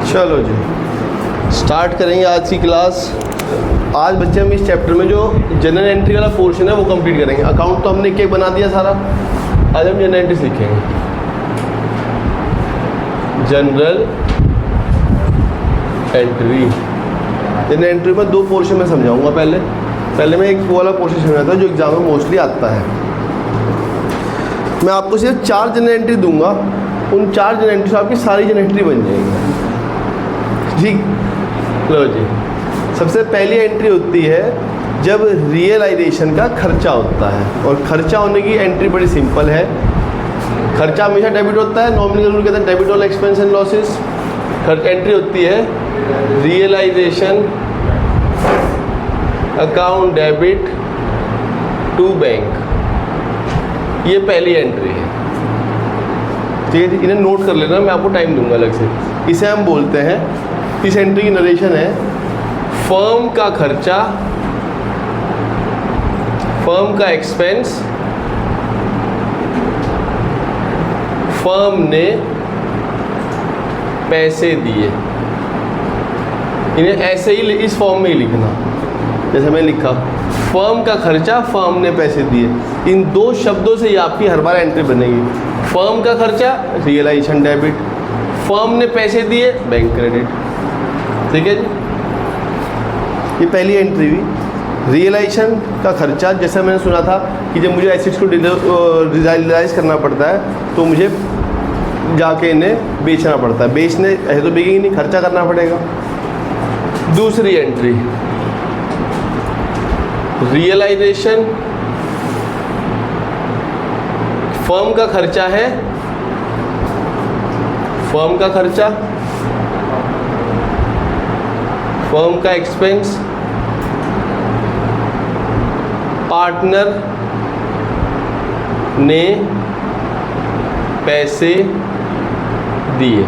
चलो जी स्टार्ट करेंगे आज की क्लास। आज बच्चे हम इस चैप्टर में जो जनरल एंट्री वाला पोर्शन है वो कंप्लीट करेंगे। अकाउंट तो हमने एक बना दिया सारा, आज हम जनरल एंट्रीज लिखेंगे। जनरल एंट्री, जनरल एंट्री में दो पोर्शन में समझाऊंगा। पहले मैं एक वाला पोर्शन समझाता हूँ जो एग्जाम में मोस्टली आता है। मैं आपको सिर्फ 4 जनरल एंट्री दूंगा, उन 4 जनरल एंट्री से आपकी सारी जनरल एंट्री बन जाएगी। ठीक, लो जी। सबसे पहली एंट्री होती है जब रियलाइजेशन का खर्चा होता है, और खर्चा होने की एंट्री बड़ी सिंपल है। खर्चा हमेशा डेबिट होता है, नॉमिनल रूल कहते हैं debit all expense and losses. Entry होती है realisation account debit to bank, ये पहली एंट्री है। ठीक है, इन्हें नोट कर लेना, मैं आपको टाइम दूंगा अलग से। इसे हम बोलते हैं, इस एंट्री की नरेशन है फर्म का खर्चा, फर्म का एक्सपेंस, फर्म ने पैसे दिए। इन्हें ऐसे ही इस फॉर्म में ही लिखना, जैसे मैं लिखा फर्म का खर्चा, फर्म ने पैसे दिए। इन दो शब्दों से ही आपकी हर बार एंट्री बनेगी। फर्म का खर्चा रियलाइजेशन डेबिट, फर्म ने पैसे दिए बैंक क्रेडिट। ठीक है जी, ये पहली एंट्री हुई। रियलाइजेशन का खर्चा, जैसे मैंने सुना था कि जब मुझे एसेट्स को रियलाइज करना पड़ता है तो मुझे जाके इन्हें बेचना पड़ता है। बेचने ऐसे तो बिकेंगे नहीं, खर्चा करना पड़ेगा। दूसरी एंट्री रियलाइजेशन, फर्म का खर्चा है, फर्म का खर्चा, फर्म का एक्सपेंस, पार्टनर ने पैसे दिए।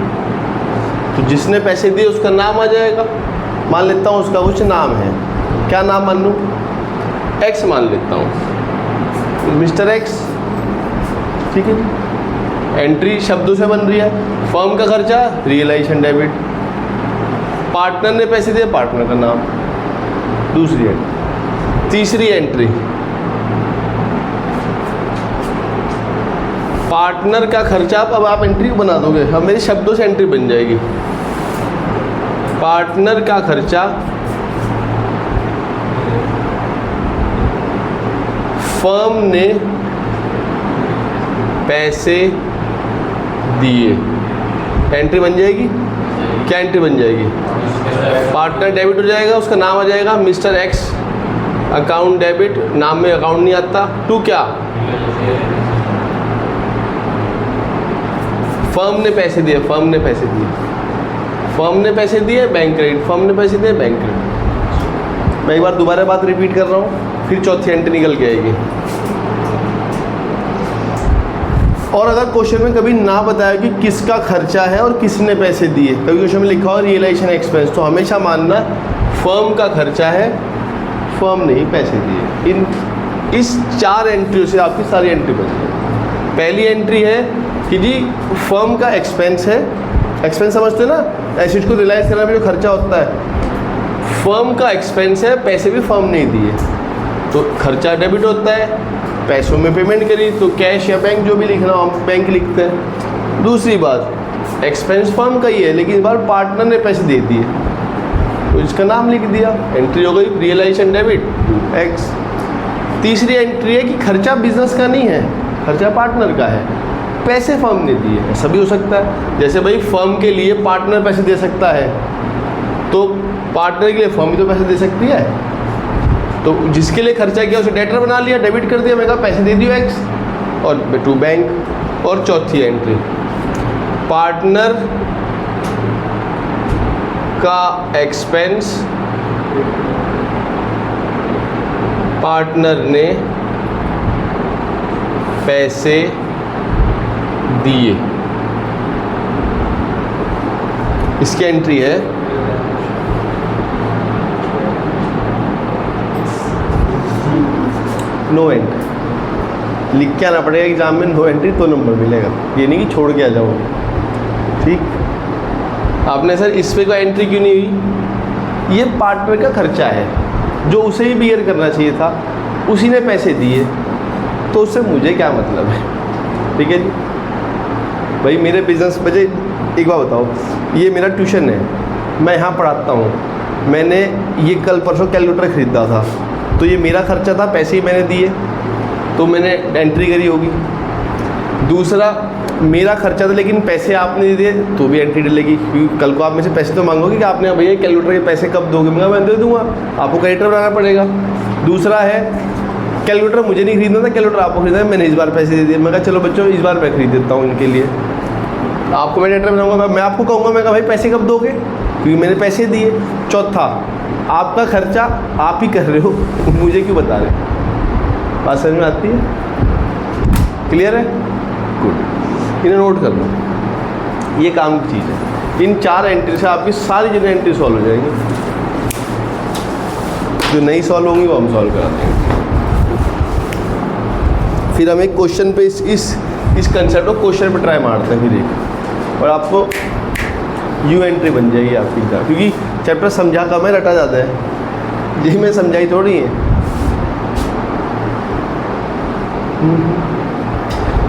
तो जिसने पैसे दिए उसका नाम आ जाएगा। मान लेता हूँ उसका कुछ नाम है, क्या नाम मान लूँ? एक्स मान लेता हूँ, मिस्टर एक्स। ठीक है जी, एंट्री शब्दों से बन रही है। फर्म का खर्चा रियलाइजेशन डेबिट, पार्टनर ने पैसे दिए, पार्टनर का नाम। दूसरी एंट्री। तीसरी एंट्री पार्टनर का खर्चा। अब आप एंट्री बना दोगे, अब मेरे शब्दों से एंट्री बन जाएगी। पार्टनर का खर्चा, फर्म ने पैसे दिए। एंट्री बन जाएगी। क्या एंट्री बन जाएगी? पार्टनर डेबिट हो जाएगा, उसका नाम आ जाएगा मिस्टर एक्स। अकाउंट डेबिट, नाम में अकाउंट नहीं आता। टू क्या? फर्म ने पैसे दिए, फर्म ने पैसे दिए, फर्म ने पैसे दिए, बैंक क्रेडिट, फर्म ने पैसे दिए, बैंक क्रेडिट। मैं एक बार दोबारा बात रिपीट कर रहा हूँ, फिर चौथी एंट्री निकल के आएगी। और अगर क्वेश्चन में कभी ना बताया कि किसका खर्चा है और किसने पैसे दिए, कभी क्वेश्चन में लिखा हो रियलाइजेशन एक्सपेंस, तो हमेशा मानना फर्म का खर्चा है, फर्म ने ही पैसे दिए। इस 4 एंट्रियों से आपकी सारी एंट्री बन जाए। पहली एंट्री है कि जी फर्म का एक्सपेंस है, एक्सपेंस समझते ना, एसेट को रियलाइज करने में जो खर्चा होता है, फर्म का एक्सपेंस है, पैसे भी फर्म ने ही दिए, तो खर्चा डेबिट होता है। पैसों में पेमेंट करी तो कैश या बैंक, जो भी लिखना हो हम बैंक लिखते हैं। दूसरी बात, एक्सपेंस फर्म का ही है लेकिन इस बार पार्टनर ने पैसे दे दिए तो इसका नाम लिख दिया। एंट्री हो गई रियलाइजेशन डेबिट एक्स। तीसरी एंट्री है कि खर्चा बिजनेस का नहीं है, खर्चा पार्टनर का है, पैसे फर्म ने दिए। ऐसा भी हो सकता है, जैसे भाई फर्म के लिए पार्टनर पैसे दे सकता है तो पार्टनर के लिए फर्म भी तो पैसे दे सकती है। तो जिसके लिए खर्चा किया उसे डेटर बना लिया, डेबिट कर दिया, मैं कहा पैसे दे दियो एक्स, और टू बैंक। और चौथी एंट्री पार्टनर का एक्सपेंस, पार्टनर ने पैसे दिए। इसकी एंट्री है नो एंट्री। लिख के आना पड़ेगा एग्जाम में नो एंट्री, तो नंबर मिलेगा। ये नहीं कि छोड़ के आ जाओगे। ठीक, आपने सर इस पे कोई एंट्री क्यों नहीं हुई? ये पार्टनर का खर्चा है जो उसे ही बियर करना चाहिए था, उसी ने पैसे दिए, तो उससे मुझे क्या मतलब है? ठीक है जी भाई, मेरे बिजनेस मुझे एक बार बताओ, ये मेरा ट्यूशन है, मैं यहाँ पढ़ाता हूँ, मैंने ये कल परसों कैलकुलेटर ख़रीदा था, तो ये मेरा खर्चा था, पैसे ही मैंने दिए, तो मैंने एंट्री करी होगी। दूसरा मेरा खर्चा था लेकिन पैसे आपने दे दिए, तो भी एंट्री डलेगी, क्योंकि कल को आप मेरे से पैसे तो मांगोगे कि आपने भैया कैलकुलेटर के पैसे कब दोगे, मैं दे दूँगा, आपको क्रेडिटर बनाना पड़ेगा। दूसरा है कैलकुलेटर मुझे नहीं खरीदना था, कैलकुलेटर आपको खरीदना है, मैंने इस बार पैसे दे दिए, मैं कहा चलो बच्चों इस बार मैं खरीद देता हूँ इनके लिए, आपको मैं क्रेडिटर बनाऊँगा, मैं आपको कहूँगा, मैं कहा भाई पैसे कब दोगे, क्योंकि मैंने पैसे दिए। चौथा, आपका खर्चा आप ही कर रहे हो, मुझे क्यों बता रहे? बात समझ में आती है? क्लियर है? गुड, इन्हें नोट कर लो, ये काम की चीज़ है। इन 4 एंट्री से आपकी सारी जितनी एंट्री सॉल्व हो जाएंगी, जो नहीं सॉल्व होंगी वो हम सॉल्व करा देंगे। फिर हम एक क्वेश्चन पे इस कंसेप्ट को क्वेश्चन पे ट्राई मारते हैं फिर एक, और आपको यू एंट्री बन जाएगी आपकी, क्योंकि चैप्टर समझा कम है, रटा ज़्यादा है, यही मैं समझाई थोड़ी है।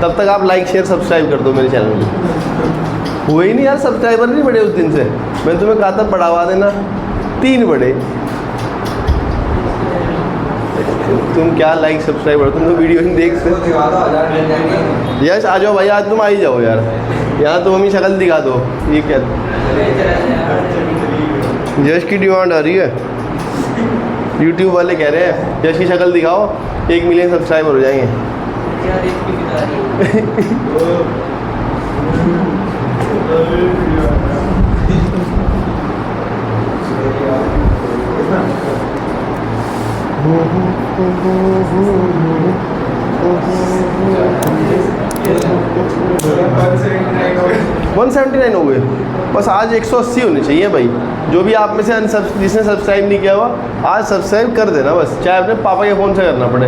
तब तक आप लाइक शेयर सब्सक्राइब कर दो मेरे चैनल में। हुए ही नहीं यार, सब्सक्राइबर नहीं बढ़े उस दिन से, मैंने तुम्हें कहा था बढ़ावा देना, 3 बढ़े। तुम क्या लाइक सब्सक्राइबर, तुम तो वीडियो नहीं देख सकते। यस आ जाओ भाई, आज तुम आ ही जाओ यार, यहाँ तुम हमें शक्ल दिखा दो। ये क्या यश की डिमांड आ रही है, यूट्यूब वाले कह रहे हैं यश की शक्ल दिखाओ, 1 मिलियन सब्सक्राइबर हो जाएंगे। $179 हो गए, बस आज 180 होने चाहिए भाई। जो भी आप में से जिसने सब्सक्राइब नहीं किया हुआ, आज सब्सक्राइब कर देना बस, चाहे अपने पापा के फ़ोन से करना पड़े।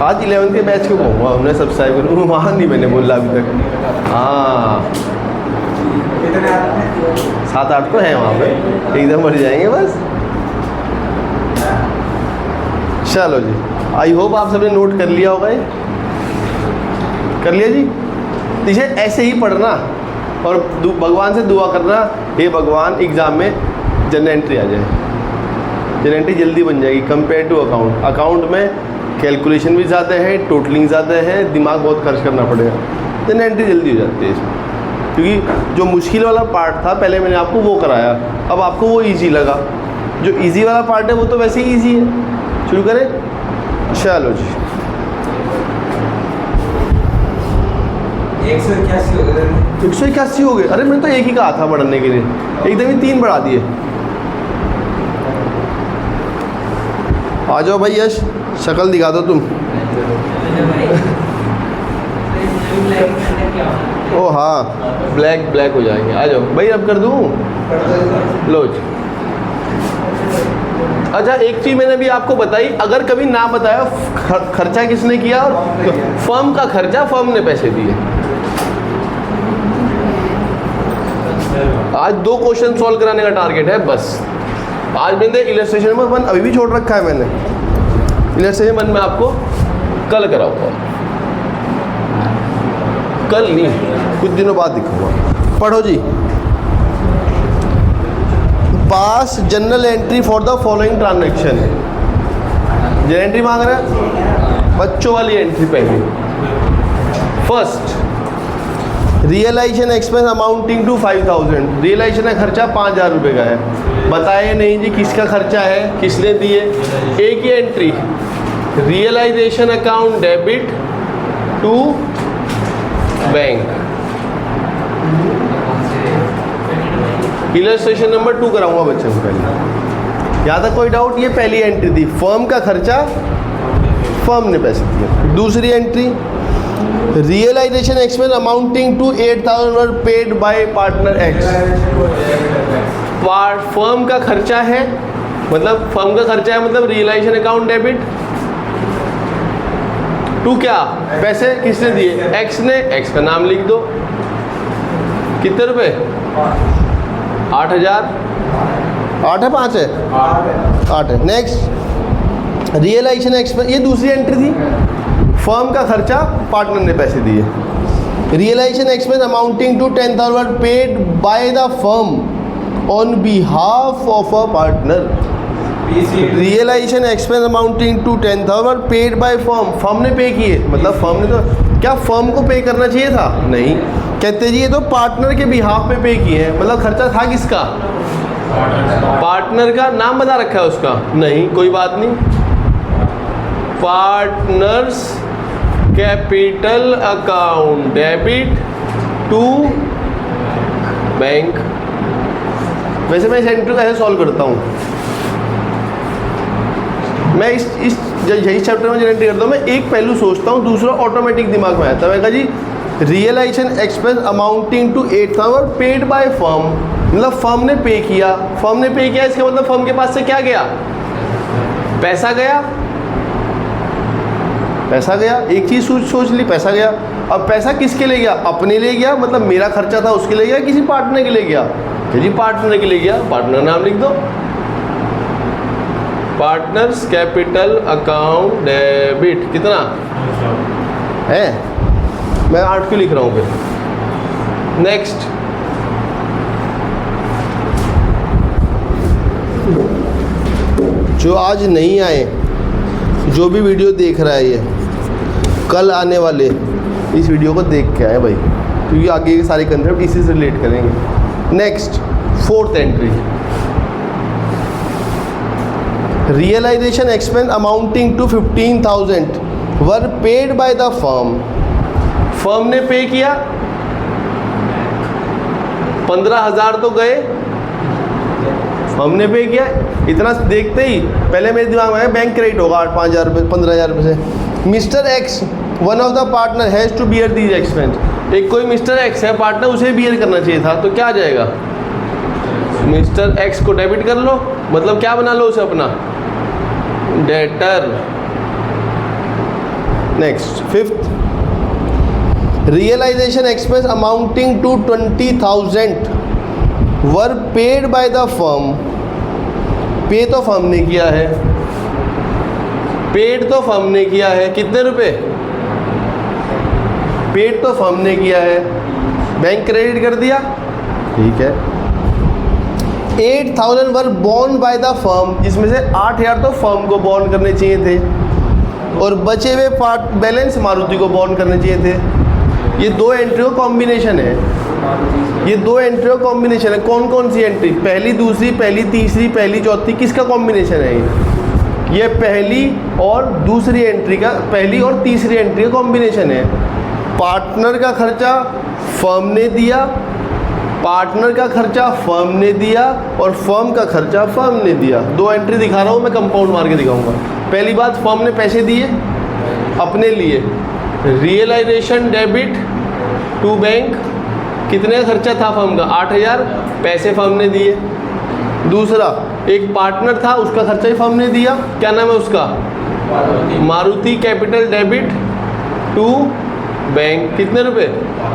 आज 11th के बैच को कहूँगा हमने सब्सक्राइब करूँ, वहाँ नहीं मैंने बोला अभी तक। हाँ 7-8 तो हैं वहाँ पे, एकदम बढ़ जाएंगे बस। चलो जी, आई होप आप सबने नोट कर लिया होगा, कर लिया जी। तो इसे ऐसे ही पढ़ना और भगवान से दुआ करना, हे भगवान एग्ज़ाम में जनरल एंट्री आ जाए, जनरल एंट्री जल्दी बन जाएगी कंपेयर टू अकाउंट। अकाउंट में कैलकुलेशन भी ज़्यादा है, टोटलिंग ज़्यादा है, दिमाग बहुत खर्च करना पड़ेगा, जनरल एंट्री जल्दी हो जाती है इसमें, क्योंकि जो मुश्किल वाला पार्ट था पहले मैंने आपको वो कराया, अब आपको वो इजी लगा। जो इजी वाला पार्ट है वो तो वैसे ही इजी है। शुरू करें? चलो जी। 181 हो गए। 181 हो गए? अरे मैंने तो एक ही कहा था बढ़ाने के लिए, एकदम ही 3 बढ़ा दिए। आ जाओ भाई यश, शक्ल दिखा दो तुम। ओ हाँ, ब्लैक हो जाएंगे। आ जाओ भाई, अब कर दूँ? लो जी। अच्छा, एक चीज़ मैंने भी आपको बताई, अगर कभी ना बताया खर्चा किसने किया, और फर्म का खर्चा फर्म ने पैसे दिए। आज 2 क्वेश्चन सॉल्व कराने का टारगेट है बस। आज मैंने इलस्ट्रेशन नंबर 1 अभी भी छोड़ रखा है मैंने, इलस्ट्रेशन 1 में आपको कल कराऊंगा, कल नहीं कुछ दिनों बाद दिखाऊंगा। पढ़ो जी। Pass journal entry for the following transaction. Journal entry मांग रहा है, बच्चों वाली एंट्री पहली। First, realisation expense amounting to 5000। Realisation का खर्चा 5000 रुपये का है। बताए नहीं जी किसका खर्चा है, किसने दिए। एक ही entry, realisation account debit to bank. Illustration number 2 कराऊंगा बच्चों को पहले। यहाँ तक कोई डाउट? ये पहली एंट्री थी, फर्म का खर्चा फर्म ने पैसे दिए। दूसरी entry, realisation expense amounting to 8000 were paid by partner X. Firm का खर्चा है, मतलब फर्म का खर्चा है, मतलब रियलाइजेशन अकाउंट डेबिट, टू क्या पैसे किसने दिए, एक्स ने, एक्स का नाम लिख दो, कितने रुपए, 8,000, 8 है 5 है 8 है। नेक्स्ट रियलाइजेशन एक्सपेंस, ये दूसरी एंट्री थी, फर्म का खर्चा पार्टनर ने पैसे दिए। Realisation expense amounting to 10,000 paid by the firm on behalf of a partner. Realisation expense amounting to 10,000 paid by firm, firm ने पे किए, मतलब फर्म ने, तो क्या फर्म को पे करना चाहिए था, नहीं, कहते जी ये तो पार्टनर के बिहाफ पे किए हैं, मतलब खर्चा था किसका, पार्टनर का, नाम बता रखा है उसका, नहीं कोई बात नहीं, partners capital account debit to bank. वैसे मैं इस एंट्री को ऐसे सॉल्व करता हूँ, मैं इस यही चैप्टर में जो एंट्री करता हूँ, मैं एक पहलू सोचता हूँ, दूसरा ऑटोमेटिक दिमाग में आता है। मैं कहा जी realisation expense amounting to 8,000 paid by firm, मतलब फर्म ने पे किया, फर्म ने पे किया, इसका मतलब फर्म के पास से क्या गया, पैसा गया, पैसा गया, एक चीज़ सोच ली, पैसा गया। अब पैसा किसके लिए गया, अपने लिए गया, मतलब मेरा खर्चा था उसके लिए गया, किसी पार्टनर के लिए गया, जी पार्टनर के लिए गया, पार्टनर नाम लिख दो, पार्टनर्स कैपिटल अकाउंट डेबिट, कितना है, मैं 8 क्यों लिख रहा हूँ फिर। नेक्स्ट जो आज नहीं आए, जो भी वीडियो देख रहा है, ये कल आने वाले इस वीडियो को देख के आए भाई, क्योंकि आगे के सारे कंसेप्ट इसी से रिलेट करेंगे। Next fourth entry, realisation expense amounting to 15,000 were paid by the firm, firm ने पे किया, 15,000 तो गए, हमने पे किया, इतना देखते ही पहले मेरे दिमाग में आया बैंक क्रेडिट होगा 5,000 रुपये 15,000 रुपये से। Mister X one of the partner has to bear these expense, एक कोई मिस्टर एक्स है पार्टनर, उसे बियर करना चाहिए था, तो क्या आ जाएगा, मिस्टर एक्स को डेबिट कर लो, मतलब क्या बना लो उसे अपना debtor. Next fifth, realisation expense amounting to 20,000 were paid by the firm, pay तो फर्म ने किया है, पेड तो फर्म ने किया है, कितने रुपए, पेड तो फर्म ने किया है, बैंक क्रेडिट कर दिया, ठीक है। 8,000 वर बॉन्ड बाय द फर्म, जिसमें से 8,000 तो फर्म को बॉन्ड करने चाहिए थे, और बचे हुए पार्ट बैलेंस मारुति को बॉन्ड करने चाहिए थे। ये दो एंट्री का कॉम्बिनेशन है, ये दो एंट्री का कॉम्बिनेशन है। कौन कौन सी एंट्री, पहली दूसरी, पहली तीसरी, पहली चौथी, किसका कॉम्बिनेशन है ये पहली और दूसरी एंट्री का, पहली और तीसरी एंट्री का कॉम्बिनेशन है। पार्टनर का खर्चा फर्म ने दिया, पार्टनर का खर्चा फर्म ने दिया, और फर्म का खर्चा फर्म ने दिया। दो एंट्री दिखा रहा हूँ मैं, कंपाउंड मार के दिखाऊंगा। पहली बात, फर्म ने पैसे दिए अपने लिए, रियलाइजेशन डेबिट टू बैंक, कितने का खर्चा था फर्म का, 8,000, पैसे फर्म ने दिए। दूसरा, एक पार्टनर था, उसका खर्चा ही फर्म ने दिया, क्या नाम है उसका, Maruti capital debit to bank, कितने रुपए,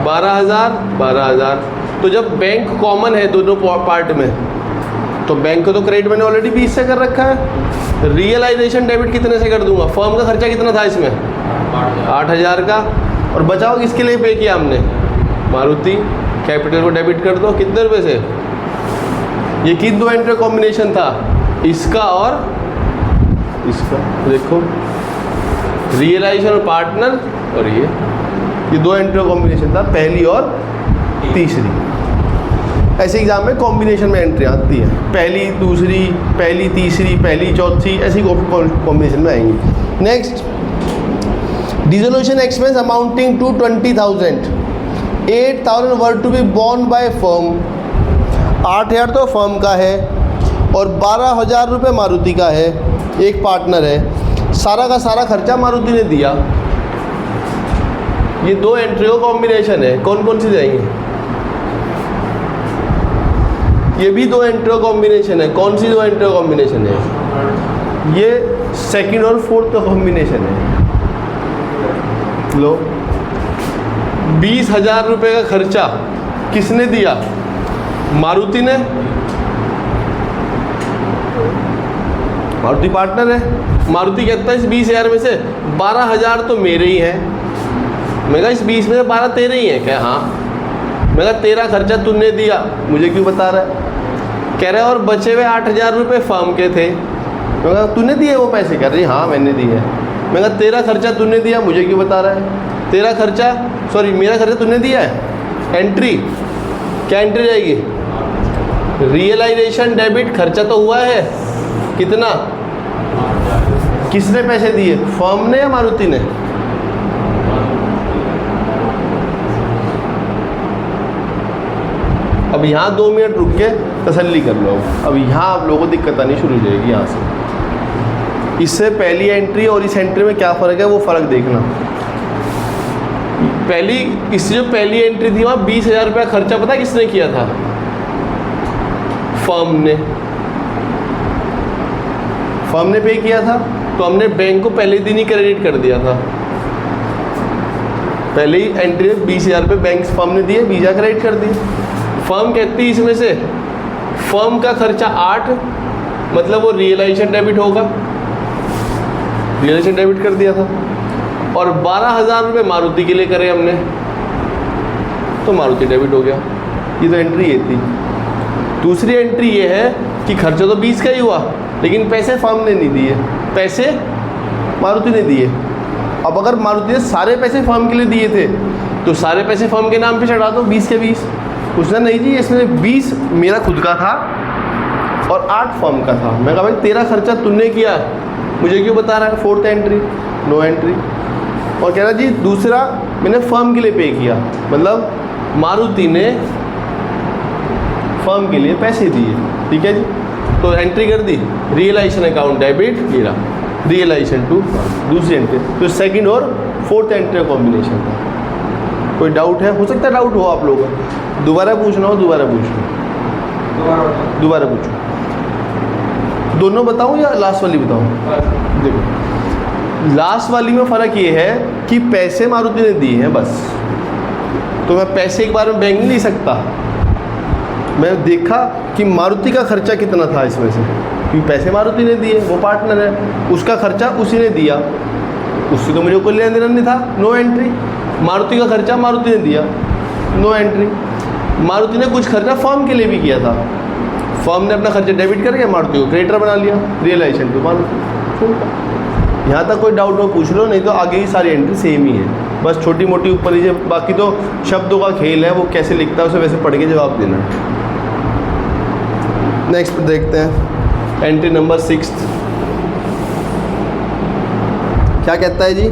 12,000 12,000। तो जब बैंक कॉमन है दोनों पार्ट में, तो बैंक को तो क्रेडिट मैंने ऑलरेडी 20 से कर रखा है, रियलाइजेशन डेबिट कितने से कर दूंगा, फर्म का खर्चा कितना था इसमें, 8,000 का, और बचाओ किसके लिए पे किया हमने, मारुति कैपिटल को डेबिट कर दो, कितने रुपए से। ये किन दो एंट्री कॉम्बिनेशन था, इसका और इसका, देखो रियलाइजेशन और पार्टनर, और ये दो एंट्री कॉम्बिनेशन था, पहली और तीसरी। ऐसे एग्जाम में कॉम्बिनेशन में एंट्री आती है, पहली दूसरी, पहली तीसरी, पहली चौथी, ऐसी कॉम्बिनेशन में आएंगी। Next, dissolution expense amounting to 20,000, 8,000 were to be borne by firm, 8,000 तो फर्म का है और 12,000 रुपये मारुति का है, एक पार्टनर है, सारा का सारा खर्चा मारुति ने दिया। ये दो एंट्री का कॉम्बिनेशन है, कौन कौन सी जाएंगे, ये भी दो एंट्री का कॉम्बिनेशन है, कौन सी दो एंट्री का कॉम्बिनेशन है, ये सेकंड और फोर्थ का कॉम्बिनेशन है। लो 20,000 रुपये का खर्चा किसने दिया? मारुति ने। मारुति पार्टनर है। मारुति कहता है इस 20,000 में से 12,000 तो मेरे ही हैं। मैं कहा इस 20 में से 12 तेरे ही हैं क्या? हाँ। मैं कहा तेरा खर्चा तूने दिया, मुझे क्यों बता रहा है? कह रहा है और बचे हुए 8,000 रुपये फर्म के थे। मैं कहा तूने दिए वो पैसे? कह रही हाँ मैंने दिए। मैं कहा तेरा खर्चा तूने दिया, मुझे क्यों बता रहा है? तेरा खर्चा, सॉरी मेरा खर्चा तूने दिया है। एंट्री क्या एंट्री जाएगी? Realisation debit. खर्चा तो हुआ है कितना? किसने पैसे दिए? फर्म ने या मारुति ने? अब यहाँ 2 मिनट रुक के तसल्ली कर लो। अब यहाँ आप लोगों को दिक्कत आनी शुरू हो जाएगी। यहाँ से इससे पहली एंट्री और इस एंट्री में क्या फ़र्क है वो फ़र्क देखना। इससे जो पहली एंट्री थी वहाँ 20,000 रुपये खर्चा पता किसने किया था? फर्म ने। फर्म ने पे किया था, तो हमने बैंक को पहले दिन ही क्रेडिट कर दिया था। पहले ही एंट्री में 20,000 रुपये बैंक फर्म ने दिए, 20,000 क्रेडिट कर दिए। फर्म कहती है इसमें से फर्म का खर्चा 8, मतलब वो रियलाइजेशन डेबिट होगा। रियलाइजेशन डेबिट कर दिया था। और 12,000 रुपये मारुति के लिए करे हमने, तो मारुति डेबिट हो गया। ये तो एंट्री ये थी। दूसरी एंट्री ये है कि खर्चा तो 20 का ही हुआ, लेकिन पैसे फर्म ने नहीं दिए, पैसे मारुति ने दिए। अब अगर मारुति ने सारे पैसे फर्म के लिए दिए थे तो सारे पैसे फर्म के नाम पे चढ़ा दो, 20 के 20। उसने नहीं जी, इसमें 20 मेरा खुद का था और 8 फर्म का था। मैं कहा भाई तेरा खर्चा तूने किया, मुझे क्यों बता रहा है? 4th entry, no entry. और कह रहा जी दूसरा मैंने फर्म के लिए पे किया, मतलब मारुति ने फर्म के लिए पैसे दिए। ठीक है जी, तो एंट्री कर दी रियलाइजेशन अकाउंट डेबिट, गिरा रियलाइजेशन टू दूसरी एंट्री। तो 2nd और 4th एंट्री का कॉम्बिनेशन था। कोई डाउट है? हो सकता है डाउट हो आप लोगों का। दोबारा पूछना हो दोबारा पूछ लो, दोबारा पूछो। दोनों बताऊं या लास्ट वाली बताऊं? देखो लास्ट वाली में फ़र्क ये है कि पैसे मारुति ने दिए हैं बस, तो मैं पैसे एक बार में बैंक नहीं ले सकता। मैं देखा कि मारुति का खर्चा कितना था इसमें से, क्योंकि पैसे मारुति ने दिए, वो पार्टनर है, उसका खर्चा उसी ने दिया, उससे तो मुझे कोई लेना देना नहीं था, नो एंट्री। मारुति का खर्चा मारुति ने दिया, नो एंट्री। मारुति ने कुछ खर्चा फर्म के लिए भी किया था, फर्म ने अपना खर्चा डेबिट करके मारुति को क्रेडिटर बना लिया, रियलाइजेशन टू मारुति। यहाँ तक कोई डाउट हो पूछ लो, नहीं तो आगे की सारी एंट्री सेम ही है, बस छोटी मोटी ऊपर नीचे, बाकी तो शब्दों का खेल है, वो कैसे लिखता है उसे वैसे पढ़ के जवाब देना है। नेक्स्ट देखते हैं एंट्री नंबर 6 क्या कहता है जी?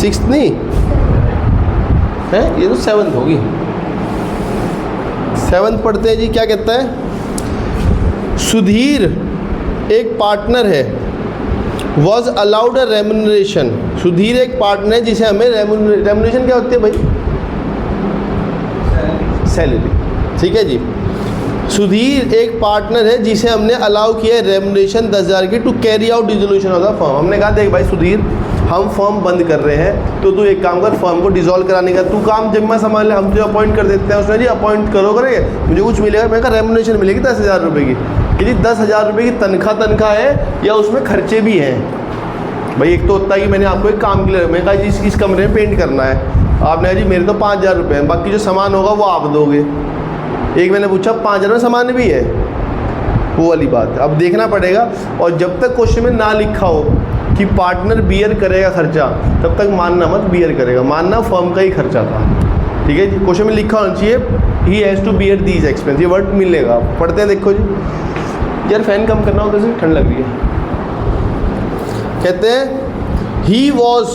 6th नहीं है, ये तो 7th होगी। 7th पढ़ते हैं जी। क्या कहता है? सुधीर एक पार्टनर है, was allowed a remuneration. Sudhir एक पार्टनर है जिसे हमें रेम्यूनरेशन क्या होती है भाई? सैलरी। ठीक है जी। सुधीर एक पार्टनर है जिसे हमने अलाउ किया है रेम्यूनरेशन 10,000 की to carry out dissolution of the firm. हमने कहा देख भाई सुधीर, हम फर्म बंद कर रहे हैं, तो तू एक काम कर, फर्म को डिसॉल्व कराने का तू काम जिम्मा संभाल ले, हम तुझे अपॉइंट कर देते हैं। उसने जी अपॉइंट करो करेंगे, मुझे कुछ मिलेगा? मैं कहा रेम्यूनरेशन मिलेगी 10,000 रुपये की। कि जी 10,000 रुपये की तनख्वाह है या उसमें खर्चे भी हैं? भाई एक तो होता है कि मैंने आपको एक काम के लिए, मैं कहा जी इस कमरे में पेंट करना है, आपने कहा जी मेरे तो 5,000 रुपये हैं, बाकी जो सामान होगा वो आप दोगे। एक मैंने पूछा 5,000 में सामान भी है, वो वाली बात है। अब देखना पड़ेगा, और जब तक क्वेश्चन में ना लिखा हो कि पार्टनर बियर करेगा खर्चा, तब तक मानना मत बियर करेगा, मानना फर्म का ही खर्चा था। ठीक है जी, क्वेश्चन में लिखा होना चाहिए ही has to bear these expense, ये वर्ड मिलेगा। पढ़ते हैं, देखो जी। यार फैन कम करना होता है, ठंड लग रही है। कहते हैं he was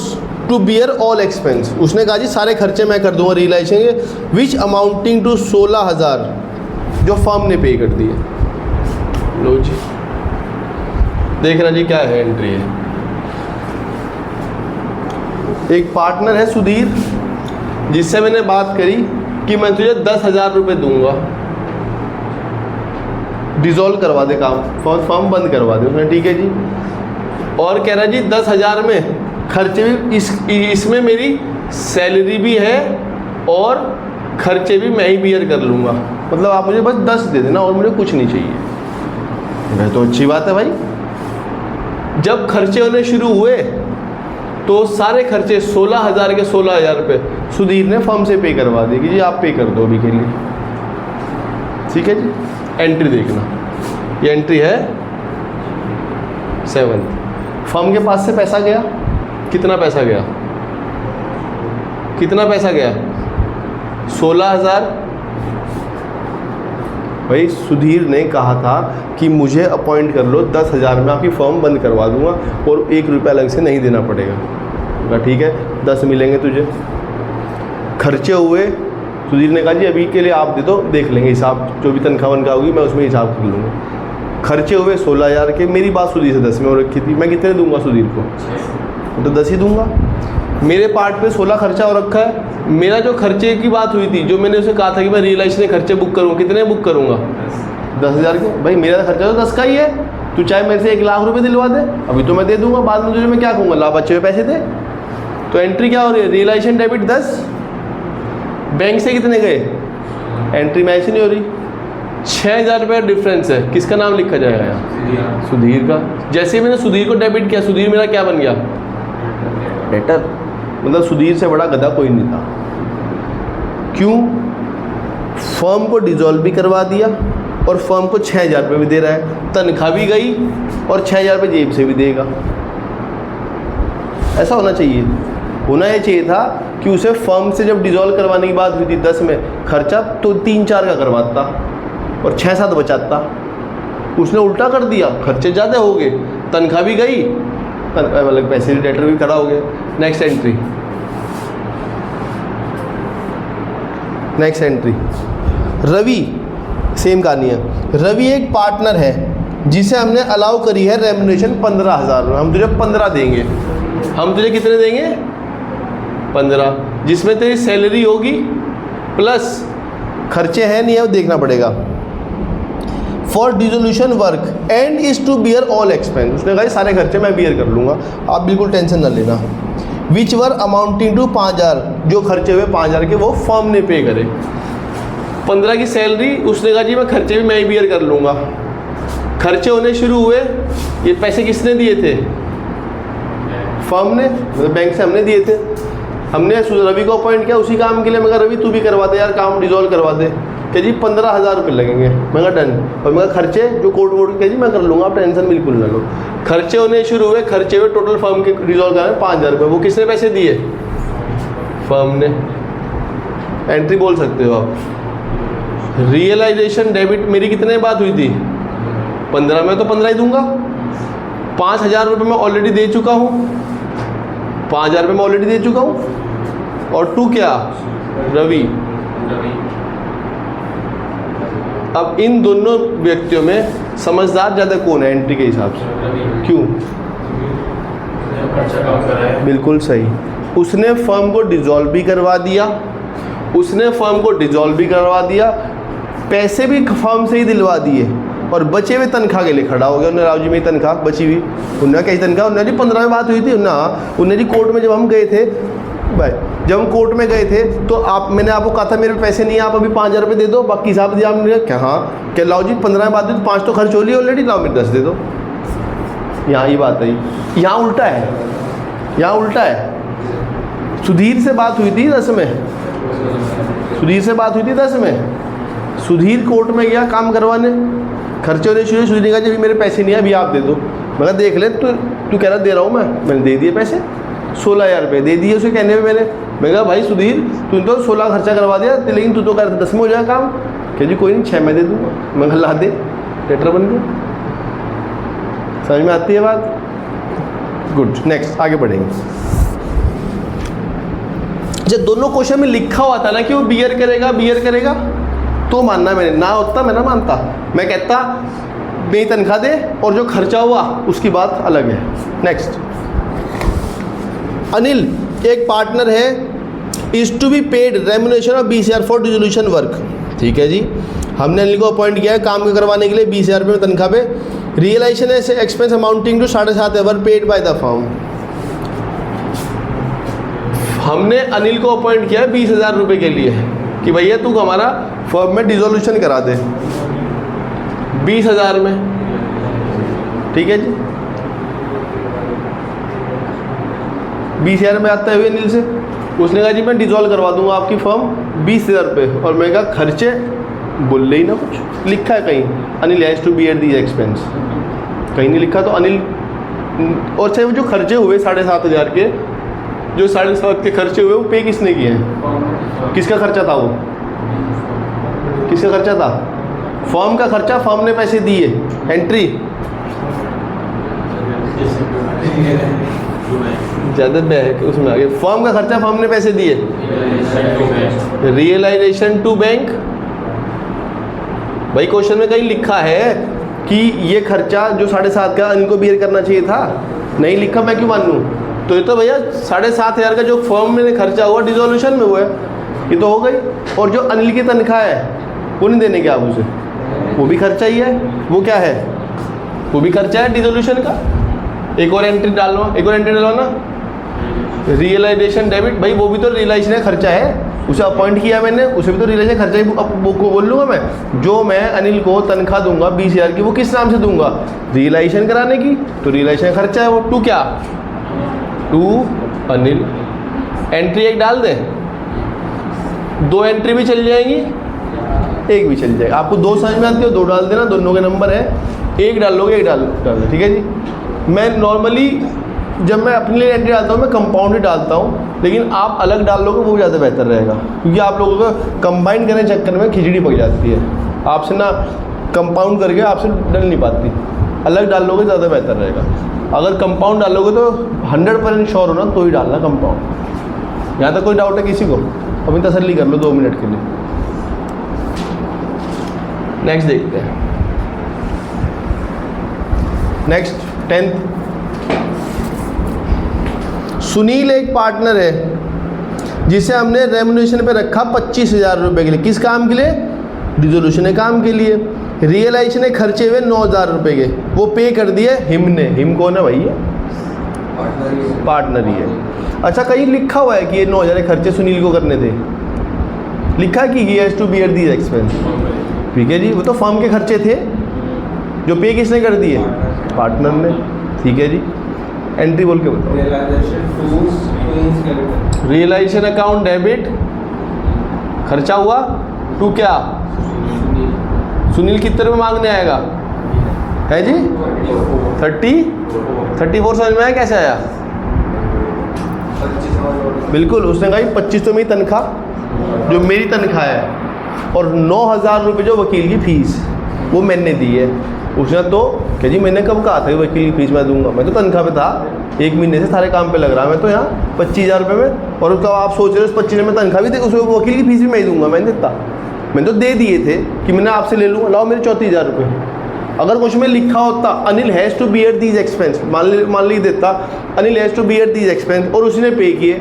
to bear all expense, उसने कहा जी सारे खर्चे मैं कर दूंगा रियलाइजेशन के, विच अमाउंटिंग टू 16,000 जो फर्म ने पे कर दिए। लो जी देखना जी क्या है एंट्री है। एक पार्टनर है सुधीर, जिससे मैंने बात करी कि मैं तुझे 10,000 रुपये दूंगा, डिसॉल्व करवा दे काम, फर्म बंद करवा दे। उसने ठीक है जी, और कह रहा जी 10,000 में खर्चे भी इसमें मेरी सैलरी भी है और खर्चे भी मैं ही बियर कर लूँगा। मतलब आप मुझे बस 10 दे देना और मुझे कुछ नहीं चाहिए। वह तो अच्छी बात है भाई। जब खर्चे होने शुरू हुए तो सारे खर्चे 16,000 के 16,000 रुपये सुधीर ने फर्म से पे करवा दिए कि जी आप पे कर दो अभी के लिए। ठीक है जी, एंट्री देखना, ये एंट्री है 7। फर्म के पास से पैसा गया, कितना पैसा गया, कितना पैसा गया, 16,000। भाई सुधीर ने कहा था कि मुझे अपॉइंट कर लो, 10,000 में आपकी फर्म बंद करवा दूंगा और 1 रुपया अलग से नहीं देना पड़ेगा। कहा ठीक है 10 मिलेंगे तुझे। खर्चे हुए, सुधीर ने कहा जी अभी के लिए आप दे दो, देख लेंगे हिसाब, जो भी तनख्वाह वनख्वाह होगी मैं उसमें हिसाब कर लूँगा। खर्चे हुए 16,000 के। मेरी बात सुधीर से 10 में हो रखी थी, मैं कितने दूंगा सुधीर को, तो 10 ही दूंगा। मेरे पार्ट पे 16 खर्चा हो रखा है। मेरा जो खर्चे की बात हुई थी, जो मैंने उसे कहा था कि मैं रियलाइजेशन के खर्चे बुक करूँगा, कितने बुक करूँगा, 10,000 के। भाई मेरा खर्चा तो 10 का ही है, तू चाहे मेरे से 1 लाख रुपए दिलवा दे, अभी तो मैं दे दूंगा, बाद में तुझे मैं क्या कहूँगा, ला बच्चे हुए पैसे दे। तो एंट्री क्या हो रही है, रियलाइजेशन डेबिट 10, बैंक से कितने गए, एंट्री मैच नहीं हो रही। 6,000 रुपये डिफरेंस है, किसका नाम लिखा जाएगा यहाँ, सुधीर का। जैसे ही मैंने सुधीर को डेबिट किया, सुधीर मेरा क्या बन गया, डेटर। मतलब सुधीर से बड़ा गधा कोई नहीं था। क्यों, फर्म को डिसॉल्व भी करवा दिया और फर्म को 6,000 रुपये भी दे रहा है, तनख्वाह भी गई और 6,000 रुपये जेब से भी देगा। ऐसा होना चाहिए, होना ये चाहिए था कि उसे फर्म से जब डिसॉल्व करवाने की बात हुई थी 10 में, खर्चा तो 3-4 का करवाता और 6-7 बचाता। उसने उल्टा कर दिया, खर्चे ज़्यादा हो गए, तनख्वाह भी गई, मतलब पैसे डेटर भी खड़ा हो गया। Next entry, next entry, Ravi, same कहानी है। रवि एक पार्टनर है जिसे हमने अलाउ करी है रेम्युनरेशन 15,000। हम तुझे 15 देंगे। हम तुझे कितने देंगे, 15, जिसमें तेरी सैलरी होगी प्लस खर्चे हैं नहीं है वो देखना पड़ेगा। For dissolution work and is to bear all expense. उसने कहा सारे खर्चे मैं बियर कर लूँगा, आप बिल्कुल टेंशन ना लेना। विच वर अमाउंटिंग टू 5,000, जो खर्चे हुए 5,000 के वो फर्म ने पे करे। 15 की सैलरी, उसने कहा जी मैं खर्चे भी मैं ही बियर कर लूँगा। खर्चे होने शुरू हुए, ये पैसे किसने दिए थे, फर्म ने, मतलब बैंक से हमने दिए थे। हमने रवि को अपॉइंट किया उसी काम के लिए। मैं कहा रवि तू भी करवा दे यार, काम डिसॉल्व करवा दे। कह जी 15,000 रुपये लगेंगे। मैं कहा डन। और मैं खर्चे जो कोर्ट वोट कह जी मैं कर लूँगा, आप टेंशन बिल्कुल ना लो। खर्चे होने शुरू हुए, खर्चे हुए टोटल फर्म के डिसॉल्व करने 5,000 रुपये। वो किसने पैसे दिए, फर्म ने। एंट्री बोल सकते हो आप। रियलाइजेशन डेबिट मेरी कितने बात हुई थी, 15 में, तो 15 ही दूंगा। 5,000 रुपये मैं ऑलरेडी दे चुका हूँ, 5,000 रुपये मैं ऑलरेडी दे चुका हूँ। और टू क्या, रवि। अब इन दोनों व्यक्तियों में समझदार ज़्यादा कौन है एंट्री के हिसाब से, क्यों, बिल्कुल सही। उसने फर्म को डिसॉल्व भी करवा दिया, उसने फर्म को डिसॉल्व भी करवा दिया, पैसे भी फर्म से ही दिलवा दिए और बचे हुए तनख्वाह के लिए खड़ा हो गया। उन्हें राव जी मेरी तनख्वाह बची हुई, उन्हें कैसी तनख्वाह, उन्हें जी 15 में बात हुई थी ना, उन्हें जी कोर्ट में जब हम गए थे भाई, जब हम कोर्ट में गए थे तो आप, मैंने आपको कहा था मेरे पैसे नहीं है, आप अभी 5,000 रुपये दे दो, बाकी हिसाब दिया आपने। क्या हाँ, क्या लाओ जी 15 में बात हुई तो 5 तो खर्च हो लिए ऑलरेडी, लाओ मेरे 10 दे दो। यहाँ ये बात आई, यहाँ उल्टा है, यहाँ उल्टा है। सुधीर से बात हुई थी 10 में, सुधीर से बात हुई थी 10 में। सुधीर कोर्ट में गया काम करवाने, खर्चे होने शुरू। सुधीर ने कहा जब मेरे पैसे नहीं है अभी आप दे दो। मैं कहा देख ले, तू कह रहा दे रहा हूँ मैंने दे दिए पैसे, 16,000 रुपये दे दिए उसे कहने में मैंने। मैं कहा भाई सुधीर तूने तो 16 खर्चा करवा दिया, लेकिन तू तो कह रहा 10 में हो जाएगा काम। क्या जी कोई नहीं 6 में दे दूँगा। मैं कहा ला दे, लेटर बन गया। समझ में आती है बात, गुड। नेक्स्ट आगे बढ़ेंगे। जब दोनों क्वेश्चन में लिखा हुआ था ना कि वो बियर करेगा, बियर करेगा, तो मानना मैंने, ना होता मैं ना मानता। मैं कहता मेरी तनख्वाह दे और जो खर्चा हुआ उसकी बात अलग है। नेक्स्ट, अनिल एक पार्टनर है, is to be paid remuneration of 20,000 for dissolution work. ठीक है जी, हमने अनिल को अपॉइंट किया है काम करवाने के लिए 20,000 रुपये में तनख्वाह पे। Realisation expense amounting to 7.5 hour paid by the firm. हमने अनिल को अपॉइंट किया 20,000 रुपये के लिए कि भैया तू हमारा फर्म में डिसोल्यूशन करा दे 20,000 में, ठीक है जी। 20,000 में आता है अनिल से, उसने कहा जी मैं डिसॉल्व करवा दूंगा आपकी फर्म 20,000 रुपये, और मैं कहा खर्चे बोल ले ही ना, कुछ लिखा है कहीं Anil has to bear these expense, कहीं नहीं लिखा। तो अनिल और चाहे वो जो खर्चे हुए 7,500 के, जो 7,500 के खर्चे हुए वो पे किसने किए हैं? किसका खर्चा था वो? किसका खर्चा था? फर्म का खर्चा, फर्म ने पैसे दिए। एंट्री ज़्यादा बैंक उसमें आगे, फर्म का खर्चा फर्म ने पैसे दिए। रियलाइजेशन टू बैंक, भाई क्वेश्चन में कहीं लिखा है कि ये खर्चा जो 7,500 का इनको बियर करना चाहिए था? नहीं लिखा, मैं क्यों मानूं? तो ये तो भैया 7,500 का जो फर्म में खर्चा हुआ डिसोल्यूशन में हुआ है, ये तो हो गई। और जो अनिल की तनख्वाह है वो नहीं देने के आप उसे, वो भी खर्चा ही है। वो क्या है? वो भी खर्चा है डिसोल्यूशन का। एक और एंट्री डालवा, एक और एंट्री डलवाना, रियलाइजेशन डेबिट, भाई वो भी तो रियलाइजेशन का खर्चा है, उसे अपॉइंट किया मैंने, उसे भी तो रियलाइजेशन खर्चा ही को बोल लूँगा मैं। जो मैं अनिल को तनख्वाह दूंगा 20,000 की, वो किस नाम से दूंगा? रियलाइजेशन कराने की, तो रियलाइजेशन खर्चा है वो। टू क्या? टू अनिल। एंट्री एक डाल दें, 2 एंट्री भी चल जाएंगी, एक भी चल जाएगा। आपको 2 समझ में आती है 2 डाल देना, दोनों के नंबर है, एक डाल लोगे, एक डाल दो, ठीक है जी। मैं नॉर्मली जब मैं अपने लिए एंट्री डालता हूँ मैं कंपाउंड ही डालता हूँ, लेकिन आप अलग डाल लोगे वो ज़्यादा बेहतर रहेगा, क्योंकि आप लोगों को कंबाइन करने चक्कर में खिचड़ी पक जाती है। आपसे ना कंपाउंड करके आपसे डल नहीं पाती, अलग डाल लोगे ज़्यादा बेहतर रहेगा। अगर कंपाउंड डालोगे तो 100% श्योर हो ना तो ही डालना कंपाउंड। यहाँ तक कोई डाउट है किसी को? अभी तसल्ली कर लो 2 मिनट के लिए। नेक्स्ट देखते हैं। नेक्स्ट 10th, सुनील एक पार्टनर है जिसे हमने रेम्युनरेशन पे रखा 25,000 रुपये के लिए। किस काम के लिए? डिसोल्यूशन काम के लिए। रियलाइजेशन खर्चे हुए 9,000 रुपये के, वो पे कर दिए हिम ने। हिम कौन है भाई? ये पार्टनर ही है। अच्छा, कहीं लिखा हुआ है कि ये 9,000 खर्चे सुनील को करने थे? लिखा है कि he has to bear these expense, ठीक है जी। वो तो फर्म के खर्चे थे, जो पे किसने कर दिए? पार्टनर ने, ठीक है जी। एंट्री बोल के बताओ। रियलाइजेशन अकाउंट डेबिट, खर्चा हुआ। टू क्या? सुनील कितने रुपये मांगने आएगा? है जी 34 समझ में आया? कैसे आया? बिल्कुल, उसने कहा 25 तो मेरी तनख्वाह, जो मेरी तनख्वाह है, और 9,000 रुपये जो वकील की फीस वो मैंने दी है। उसने तो क्या जी मैंने कब कहा था कि वकील की फीस मैं दूंगा? मैं तो तनख्वाह पे था, 1 महीने से सारे काम पे लग रहा, मैं तो यहाँ 25,000 रुपये में, और उसका आप सोच रहे हो उस 25 में तनख्वाह भी दे, उसमें वकील की फीस भी मैं ही दूंगा। मैंने देता, मैंने तो दे दिए थे कि मैंने आपसे ले लूँगा, लाओ मेरे 34,000 रुपये। अगर कुछ में लिखा होता Anil has to bear these expense, मान ली देता Anil has to bear these expense और उसने पे किए,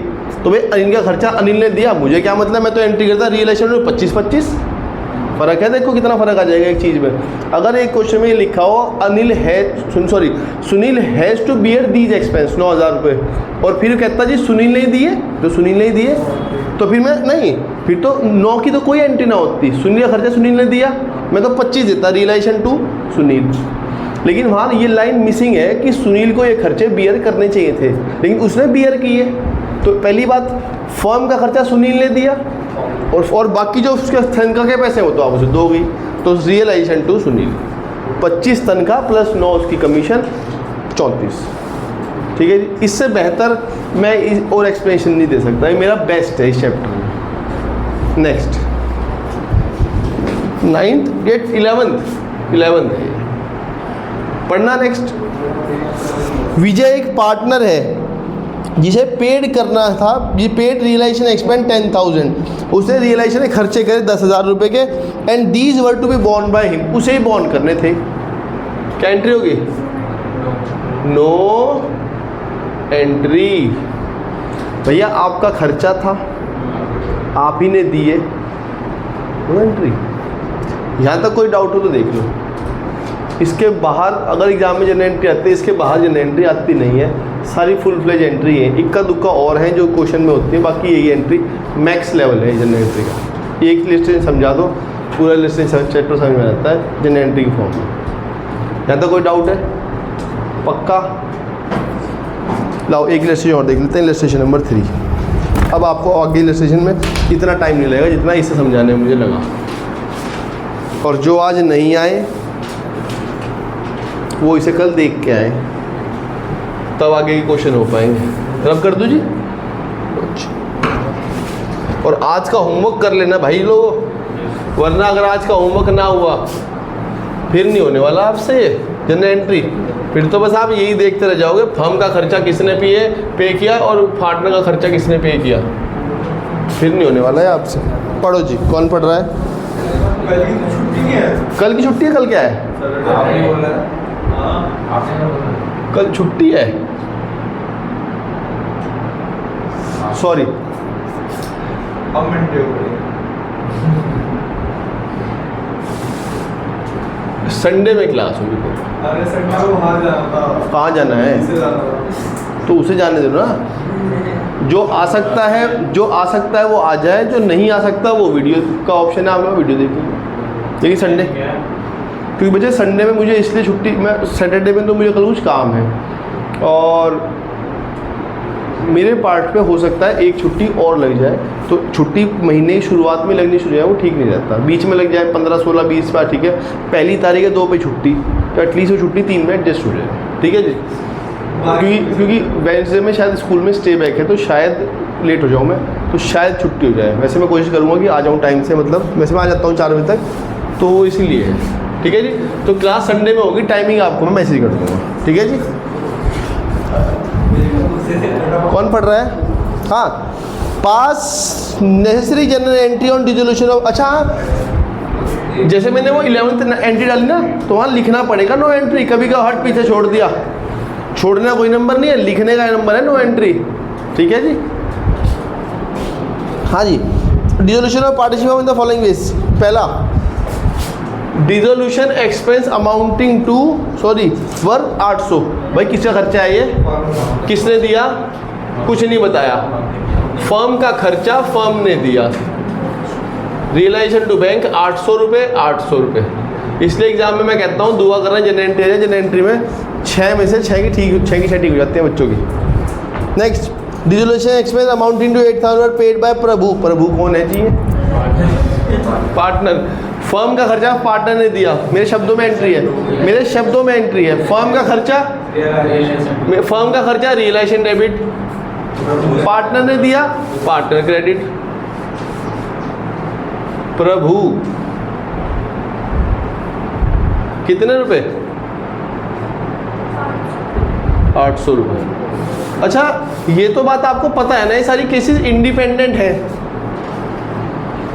तो भाई अनिल का खर्चा अनिल ने दिया, मुझे क्या मतलब? मैं तो एंट्री करता रियलाइजेशन में 25-25, फ़र्क है। देखो कितना फ़र्क आ जाएगा एक चीज़ में। अगर एक क्वेश्चन में लिखा हो Sunil has to bear these expense 9,000 रुपये, और फिर कहता जी सुनील नहीं दिए, तो सुनील नहीं दिए, तो फिर मैं नहीं, फिर तो 9 की तो कोई एंट्री ना होती। सुनील का खर्चा सुनील ने दिया, मैं तो 25 देता रियलाइजेशन टू सुनील। लेकिन वहाँ ये लाइन मिसिंग है कि सुनील को ये खर्चे बियर करने चाहिए थे, लेकिन उसने बियर किए। तो पहली बात, फर्म का खर्चा सुनील ने दिया, और बाकी जो उसके तनख्वाह के पैसे हैं वो तो आप उसे दोगी। तो रियलाइजेशन टू सुनील 25 तनख्वाह प्लस 9 उसकी कमीशन 34, ठीक है जी। इससे बेहतर मैं और एक्सप्लेनेशन नहीं दे सकता, ये मेरा बेस्ट है इस चैप्टर में। नेक्स्ट 9th गेट 11th पढ़ना। नेक्स्ट, विजय एक पार्टनर है जिसे पेड करना था, ये पेड रियलाइजेशन एक्सपेंस 10,000, उसने रियलाइजेशन खर्चे करे 10,000 रुपये के, and these were to be borne by him, उसे ही बॉर्न करने थे। क्या एंट्री होगी? No entry. भैया आपका खर्चा था, आप ही ने दिए, नो एंट्री। यहाँ तक कोई डाउट हो तो देख लो। इसके बाहर अगर एग्जाम में जनरल एंट्री आती है, इसके बाहर जनरल एंट्री आती नहीं है, सारी फुल फ्लेज एंट्री है। इक्का दुक्का और हैं जो क्वेश्चन में होती है, बाकी यही एंट्री मैक्स लेवल है जनरल एंट्री का। एक लिस्टेशन समझा दो, पूरा लिस्टेशन चैप्टर समझ में आता है जनरल एंट्री की फॉर्म में। यहाँ तक कोई डाउट है? पक्का? लाओ एक इलस्ट्रेशन और देख लेते हैं, इलस्ट्रेशन नंबर 3। अब आपको आगे इलस्ट्रेशन में इतना टाइम नहीं लगेगा जितना इसे समझाने में मुझे लगा। और जो आज नहीं आए वो इसे कल देख के आए, तब आगे के क्वेश्चन हो पाएंगे। रब कर दो जी। और आज का होमवर्क कर लेना भाई लोगों, वरना अगर आज का होमवर्क ना हुआ फिर नहीं होने वाला आपसे ये जनरल एंट्री। फिर तो बस आप यही देखते रह जाओगे, फर्म का खर्चा किसने पे किया और पार्टनर का खर्चा किसने पे किया। फिर नहीं होने वाला है आपसे। पढ़ो जी, कौन पढ़ रहा है? कल की छुट्टी है। कल क्या है? कल छुट्टी है, सॉरी। संडे में क्लास होगी। अरे संडे को बाहर जाना था। कहाँ जाना है? तो उसे जाने दो ना। जो आ सकता है वो आ जाए, जो नहीं आ सकता वो वीडियो का ऑप्शन है, आप लोग वीडियो देखिए। लेकिन संडे, क्योंकि बच्चे संडे में मुझे इसलिए छुट्टी, मैं सैटरडे में तो मुझे कल कुछ काम है और मेरे पार्ट पे हो सकता है एक छुट्टी और लग जाए। तो छुट्टी महीने की शुरुआत में लगनी शुरू है, वो ठीक नहीं रहता। बीच में लग जाए 15, 16, 20 बार, ठीक है। पहली तारीख है 2 पे छुट्टी, तो एटलीस्ट वो छुट्टी 3 में एडजस्ट हो जाए, ठीक है जी। क्योंकि वेडनेसडे में शायद स्कूल में स्टे बैक है, तो शायद लेट हो जाऊँ मैं, तो शायद छुट्टी हो जाए। वैसे मैं कोशिश करूँगा कि आ जाऊँ टाइम से, मतलब वैसे मैं आ जाता हूँ 4 बजे तक, तो इसीलिए है, ठीक है जी। तो क्लास संडे में होगी, टाइमिंग आपको मैं मैसेज कर दूँगा, ठीक है जी। कौन पढ़ रहा है? हाँ, पास necessary general entry on dissolution of. अच्छा, जैसे मैंने वो 11th एंट्री डाली ना, तो वहाँ लिखना पड़ेगा नो एंट्री। कभी का हट पीछे छोड़ दिया, छोड़ने का कोई नंबर नहीं है, लिखने का नंबर है नो एंट्री, ठीक है जी। हाँ जी, dissolution of participate in the following ways. पहला, dissolution expense amounting to worth 800। भाई किसका खर्चा है ये? किसने दिया? कुछ नहीं बताया। फर्म का खर्चा फर्म ने दिया। रियलाइजेशन टू बैंक 800 रुपये, 800 रुपये। इसलिए एग्जाम में मैं कहता हूँ दुआ करना जनरल एंट्री है। जनरल एंट्री में 6 में से 6 की 6 ठीक हो जाती है बच्चों की। Next, dissolution expense amounting to 8000 paid by Prabhu. Prabhu कौन है जी? पार्टनर। फर्म का खर्चा पार्टनर ने दिया, मेरे शब्दों में एंट्री है, मेरे शब्दों में एंट्री है। फर्म का खर्चा रियलाइजेशन डेबिट, पार्टनर ने दिया, पार्टनर क्रेडिट। प्रभु कितने रुपए? 800 रुपये। अच्छा, ये तो बात आपको पता है ना, ये सारी केसेस इंडिपेंडेंट है।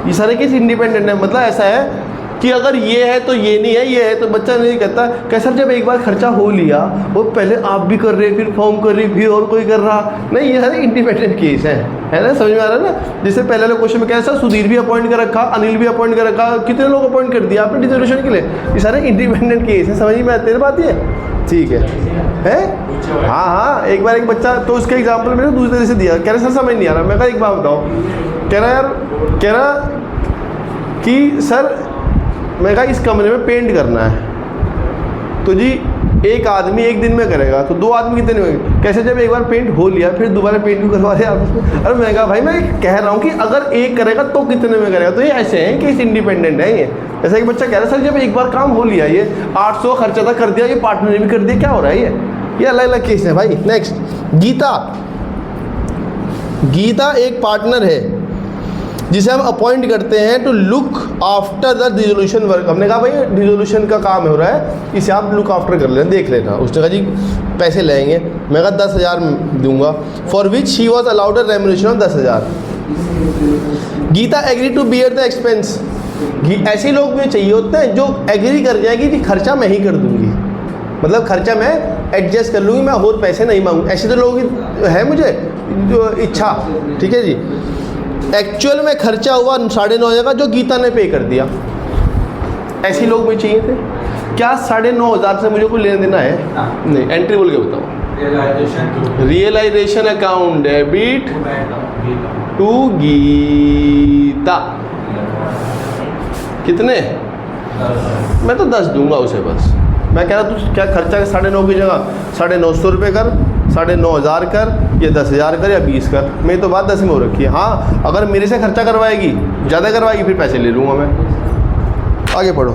ये सारे केस इंडिपेंडेंट है, मतलब ऐसा है कि अगर ये है तो ये नहीं है, ये है तो बच्चा नहीं कहता। कैसा जब एक बार खर्चा हो लिया, वो पहले आप भी कर रहे, फिर फॉर्म कर रही, फिर और कोई कर रहा नहीं। ये सारे इंडिपेंडेंट केस है ना, समझ में आ रहा है ना। जैसे पहले वाले क्वेश्चन में कैसा सुधीर भी अपॉइंट कर रखा, अनिल भी अपॉइंट कर रखा, कितने लोग अपॉइंट कर दिया आपने डिसोल्यूशन के लिए। ये सारे इंडिपेंडेंट केस है, समझ में आते हैं बात ये, ठीक है? हाँ हाँ, एक बार एक बच्चा, तो उसके एग्जाम्पल मैंने दूसरे तरह से दिया, कह रहे सर समझ नहीं आ रहा। मैं कहा एक बात बताओ, कह रहा कि सर, मैं कहा इस कमरे में पेंट करना है, तो जी एक आदमी एक दिन में करेगा, तो 2 आदमी कितने में? कैसे जब एक बार पेंट हो लिया फिर दोबारा पेंट भी करवा रहे आप? अरे मैं कहा भाई मैं कह रहा हूँ कि अगर एक करेगा तो कितने में करेगा। तो ये ऐसे हैं कि इंडिपेंडेंट है ये। जैसा कि बच्चा कह रहा है सर जब एक बार काम हो लिया, ये 800 खर्चा था कर दिया, ये पार्टनर ने भी कर दिया, क्या हो रहा है ये अलग अलग केस है भाई। नेक्स्ट, गीता एक पार्टनर है जिसे हम अपॉइंट करते हैं to look after the dissolution work. हमने कहा भाई डिसोल्यूशन का काम हो रहा है, इसे आप लुक आफ्टर कर लेना, देख लेना। उसने कहा जी पैसे लेंगे, मैं कहा 10,000 दूंगा, for which she was allowed a remuneration of 10,000। Geeta agree to bear the expense. ऐसे लोग भी चाहिए होते हैं जो एग्री कर जाएगी कि खर्चा मैं ही कर दूंगी, मतलब खर्चा मैं एडजस्ट कर लूँगी, मैं और पैसे नहीं मांगूँ। ऐसे तो लोग है मुझे जो इच्छा, ठीक है जी। एक्चुअल में खर्चा हुआ 9,500 का, जो गीता ने पे कर दिया। ऐसे लोग भी चाहिए थे। क्या 9,500 से मुझे कोई लेना देना है? नहीं। एंट्री बोल के बताओ। Realisation account debit to Geeta. कितने? मैं तो 10 दूंगा उसे बस। मैं कह रहा तू क्या खर्चा 9.5 की जगह 950 रुपये कर, 9,500 कर, या 10,000 कर, या 20 कर। मेरी तो बात 10 में हो रखी है। हाँ, अगर मेरे से खर्चा करवाएगी, ज़्यादा करवाएगी, फिर पैसे ले लूँगा मैं। आगे पढ़ो।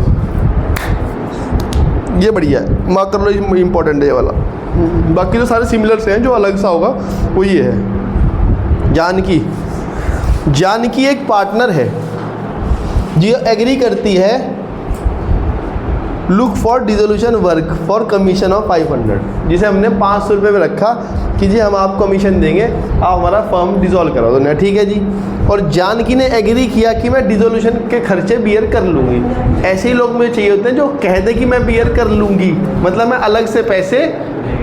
ये बढ़िया है, मार्क कर लो, इम्पोर्टेंट है ये वाला। बाकी तो सारे सिमिलर से हैं, जो अलग सा होगा वो ये है। जानकी एक पार्टनर है जो एग्री करती है look for dissolution work for commission of 500, जिसे हमने 500 रुपये में रखा कि जी हम आपको कमीशन देंगे, आप हमारा फर्म डिसॉल्व करा दो ना। ठीक है जी। और जानकी ने एग्री किया कि मैं डिसोल्यूशन के खर्चे बियर कर लूँगी। ऐसे ही लोग मुझे चाहिए होते हैं जो कह दे कि मैं बियर कर लूँगी, मतलब मैं अलग से पैसे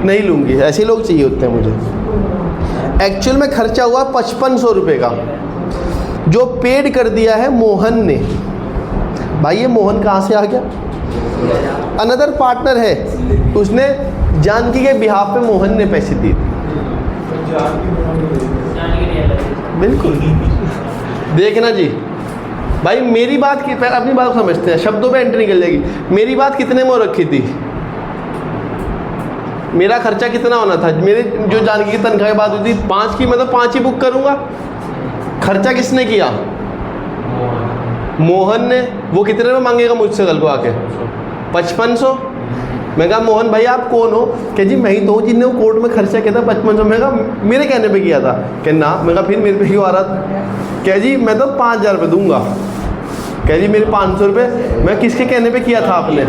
नहीं लूँगी। ऐसे लोग चाहिए होते हैं मुझे। एक्चुअल में खर्चा हुआ 5500 रुपये का, जो पेड कर दिया है मोहन ने। भाई ये मोहन कहाँ से आ गया? अनदर पार्टनर है, उसने जानकी के बिहाफ पे मोहन ने पैसे दिए। बिल्कुल। देखना जी भाई, मेरी बात की पहले अपनी बात समझते हैं, शब्दों पे एंट्री निकल जाएगी। मेरी बात कितने में हो रखी थी? मेरा खर्चा कितना होना था? मेरे जो जानकी की तनख्वाह की बात हुई थी 5 की, मतलब 5 ही बुक करूंगा। खर्चा किसने किया? मोहन ने। वो कितने में मांगेगा मुझसे कल को आके? 5500। मैं कहा मोहन भाई आप कौन हो? कि जी मैं ही तो हूँ जिनने वो कोर्ट में खर्चा किया था 5500। मैं कहा मेरे कहने पे किया था? कि ना। मैं कहा फिर मेरे पे क्यों आ रहा था? कह जी मैं तो 5000 रुपये दूंगा। कह जी मेरे 500 रुपये मैं किसके कहने पे किया था आपने?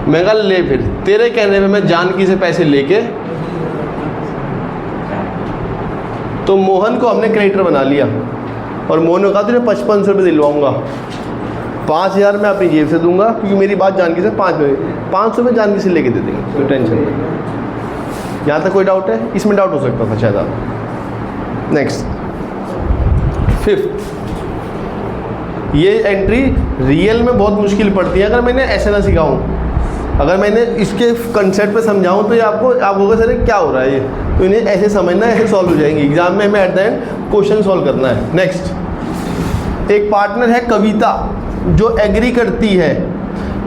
मैं कहा ले फिर तेरे कहने पे मैं जानकी से पैसे लेके, तो मोहन को हमने क्रेडिटर बना लिया। और मोहन ने कहा तुझे 5500 रुपये दिलवाऊंगा, 5000 मैं अपनी जेब से दूंगा, क्योंकि मेरी बात जानकी से 500 रुपये जानकी से लेके दे देंगे, कोई टेंशन नहीं। यहाँ तक कोई डाउट है? इसमें डाउट हो सकता था शायद आप। नेक्स्ट 5th, ये एंट्री रियल में बहुत मुश्किल पड़ती है अगर मैंने ऐसे ना सिखाऊं। अगर मैंने इसके कंसेप्ट पे समझाऊं तो ये आप होगा सर क्या हो रहा है ये, तो इन्हें ऐसे समझना, ऐसे सॉल्व हो जाएंगे एग्जाम में। हमें at the end question solve करना है। नेक्स्ट, एक पार्टनर है कविता, जो एग्री करती है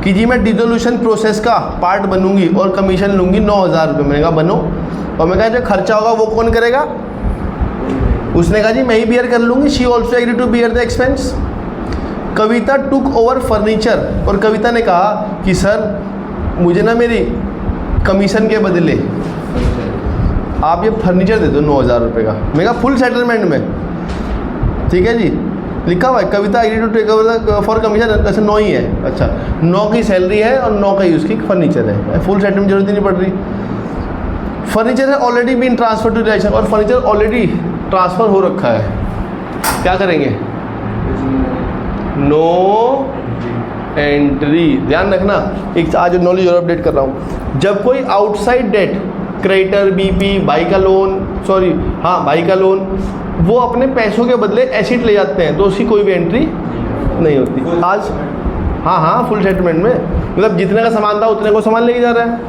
कि जी मैं डिसोल्यूशन प्रोसेस का पार्ट बनूंगी और कमीशन लूँगी 9,000 रुपये। मैंने कहा बनो। और मैं कहा जो खर्चा होगा वो कौन करेगा? उसने कहा जी मैं ही बियर कर लूँगी। She also agree to bear the expense. Kavita took over furniture, और कविता ने कहा कि सर मुझे ना मेरी कमीशन के बदले आप ये फर्नीचर दे दो 9,000 रुपये का। मैं कहा फुल सेटलमेंट में? ठीक है जी, लिखा हुआ है Kavita agree to take over for commission. अच्छा 9 ही है? अच्छा 9 की सैलरी है और 9 का ही उसकी फर्नीचर है, फुल सेटलमेंट जरूरत ही नहीं पड़ रही। फर्नीचर है already been transfer to relation, और फर्नीचर ऑलरेडी ट्रांसफ़र हो रखा है। क्या करेंगे? No entry. ध्यान रखना, एक आज नॉलेज और अपडेट कर रहा हूँ। जब कोई आउटसाइड डेट, क्रेडिटर, बीपी, भाई का लोन, भाई का लोन, वो अपने पैसों के बदले एसेट ले जाते हैं, तो उसकी कोई भी एंट्री नहीं होती। आज हाँ फुल सेटलमेंट में, मतलब जितने का सामान था उतने को सामान लेके जा रहा है।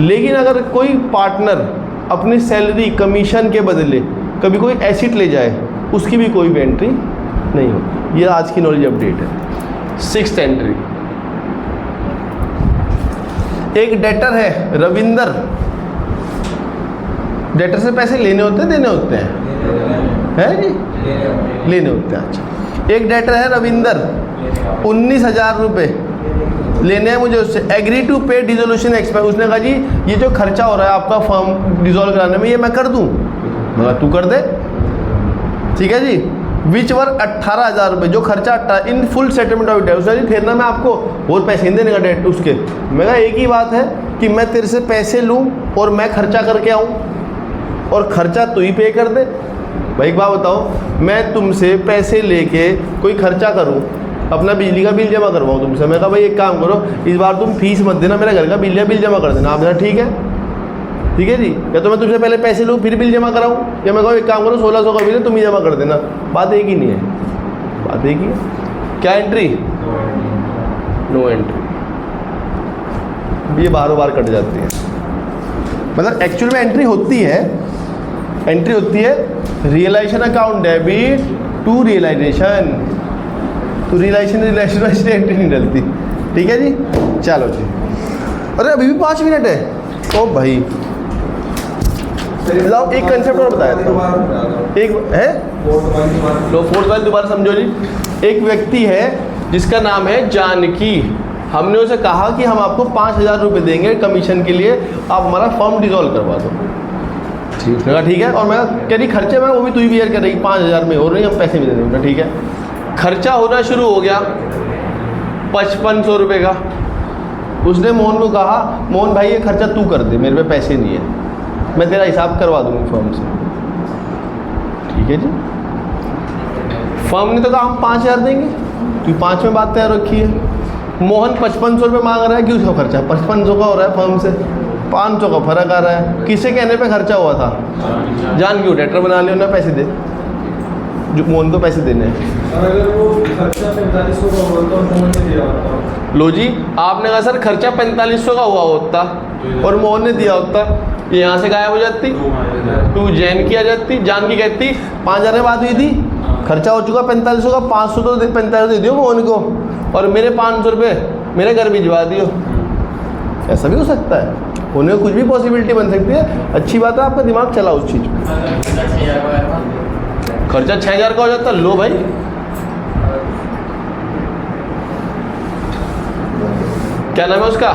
लेकिन अगर कोई पार्टनर अपनी सैलरी कमीशन के बदले कभी कोई एसेट ले जाए, उसकी भी कोई भी एंट्री नहीं होती। ये आज की नॉलेज अपडेट है। 6th एंट्री, एक डेटर है रविंदर। डेटर से पैसे लेने होते हैं देने होते हैं? है जी, लेने होते हैं। अच्छा, एक डेटर है रविंदर, 19,000 रुपये लेने हैं मुझे उससे। एग्री टू पे डिसोल्यूशन एक्सपेंस। उसने कहा जी ये जो खर्चा हो रहा है आपका फर्म डिसॉल्व कराने में, ये मैं कर दूँ। मगर तू कर दे। ठीक है जी। विच वर 18,000 रुपये, जो खर्चा in full settlement of debt. उसने फिर ना मैं आपको और पैसे नहीं देने का डेट उसके। मैं कहा एक ही बात है कि मैं तेरे से पैसे लूँ और मैं खर्चा करके आऊँ, और खर्चा तू ही पे कर दे। भाई एक बात बताओ, मैं तुमसे पैसे लेके कोई खर्चा करूँ, अपना बिजली का बिल जमा करवाऊँ तुमसे। मैं कहा भाई एक काम करो, इस बार तुम फीस मत देना, मेरा घर का बिल जमा कर देना। आप ठीक है? ठीक है जी। या तो मैं तुमसे पहले पैसे लूँ फिर बिल जमा कराऊँ, या मैं कहूँ एक काम करो 1600 का बिल है तुम ही जमा कर देना। बात एक ही नहीं है, बात एक ही है। क्या एंट्री? No entry. ये बारों बार कट जाती है। मतलब एक्चुअल में एंट्री होती है realisation account debit to realisation, तो रियलाइजेशन में एंट्री नहीं डलती। ठीक है जी, चलो जी। अरे अभी भी 5 मिनट है। ओ भाई लाओ एक कंसेप्ट और बताया था। एक है लो फोर्थ वाली दोबारा समझो जी। एक व्यक्ति है जिसका नाम है जानकी। हमने उसे कहा कि हम आपको 5,000 रुपये देंगे कमीशन के लिए, आप हमारा फॉर्म डिजॉल्व करवा दो। ठीक है, ठीक है। और मैं कह रही खर्चे में वो भी तू ही बियर कर रही 5,000 में हो रही, हम पैसे भी दे देंगे। ठीक है, खर्चा होना शुरू हो गया 5500 रुपये का। उसने मोहन को कहा, मोहन भाई ये खर्चा तू कर दे, मेरे पे पैसे नहीं है, मैं तेरा हिसाब करवा दूंगी फर्म से। ठीक है जी। फर्म ने तो कहा हम 5,000 देंगे, क्योंकि 5 में बात तैयार रखी है। मोहन 5500 रुपये मांग रहा है कि उसका खर्चा 5500 का हो रहा है, फर्म से 500 का फर्क आ रहा है। किसे कहने पे खर्चा हुआ था? जान क्यों ट्रैक्टर बना लिया, उन्हें पैसे दे, जो मोहन को पैसे देने हैं। अगर वो खर्चा 4500 का हुआ तो मोहन ने दिया होता। लो जी, आपने कहा सर खर्चा 4500 का हुआ होता और मोहन ने दिया होता, ये यहाँ से गायब हो जाती, तू जैन की आ जाती। जान की कहती 5,000 में बात हुई थी, खर्चा हो चुका 4500 का, 500 तो 4500 दे दियो मोहन को, और मेरे 500 रुपये मेरे घर भिजवा दियो। ऐसा भी हो सकता है, होने को कुछ भी पॉसिबिलिटी बन सकती है। अच्छी बात है आपका दिमाग चला उस चीज़ में। खर्चा 6,000 का हो जाता, लो भाई क्या नाम है उसका?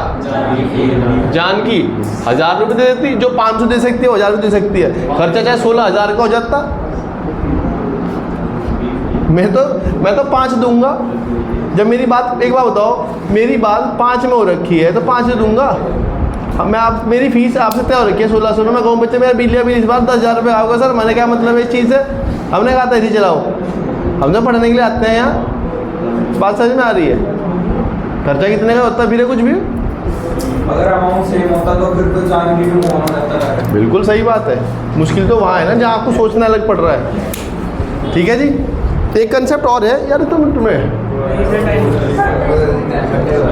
जानकी। 1,000 रुपये दे देती, जो 500 दे सकती है 1,000 रुपये दे सकती है। खर्चा चाहे 16,000 का हो जाता, मैं तो 5 दूंगा। जब मेरी बात, एक बात बताओ, मेरी बात 5 में हो रखी है तो 5 दूंगा। मैं मेरी फीस आपसे तय हो रखी है 1600 में, मैं कहूँ बच्चे मेरा बिल इस बार 10,000 रुपये आओगे सर, मैंने क्या मतलब इस चीज़ से? हमने कहा था इसी चलाओ, हम तो पढ़ने के लिए आते हैं यहाँ। बात समझ में आ रही है? खर्चा कितने का होता है फिर कुछ भी? अगर अमाउंट सेम होता तो फिर तो जान की भी मोहन हो जाता है। बिल्कुल सही बात है। मुश्किल तो वहाँ है ना जहाँ आपको सोचना अलग पड़ रहा है। ठीक है जी। एक कंसेप्ट और है यार तुम्हें।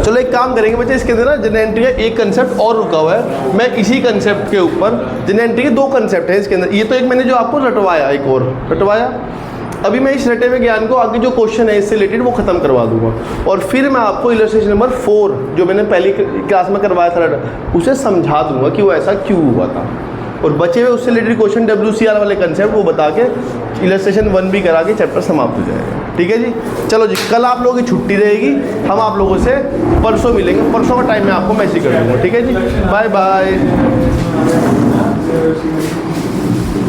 चलो एक काम करेंगे बच्चे, इसके अंदर ना जनरल एंट्री का एक कंसेप्ट और रुका हुआ है। मैं इसी कंसेप्ट के ऊपर, जनरल एंट्री के 2 कंसेप्ट है इसके अंदर। ये तो एक मैंने जो आपको रटवाया, एक और रटवाया। अभी मैं इस रटे हुए ज्ञान को आगे जो क्वेश्चन है इससे रिलेटेड वो खत्म करवा दूंगा, और फिर मैं आपको इलस्ट्रेशन नंबर 4 जो मैंने पहली क्लास में करवाया था उसे समझा दूंगा कि वो ऐसा क्यों हुआ था, और बचे हुए उससे रिलेटेड क्वेश्चन WCR वाले कंसेप्ट वो बता के इलस्ट्रेशन 1 भी करा के चैप्टर समाप्त हो जाएगा। ठीक है जी। चलो जी, कल आप लोगों की छुट्टी रहेगी, हम आप लोगों से परसों मिलेंगे। परसों का टाइम मैं आपको मैसेज कर दूँगा। ठीक है जी, बाय बाय।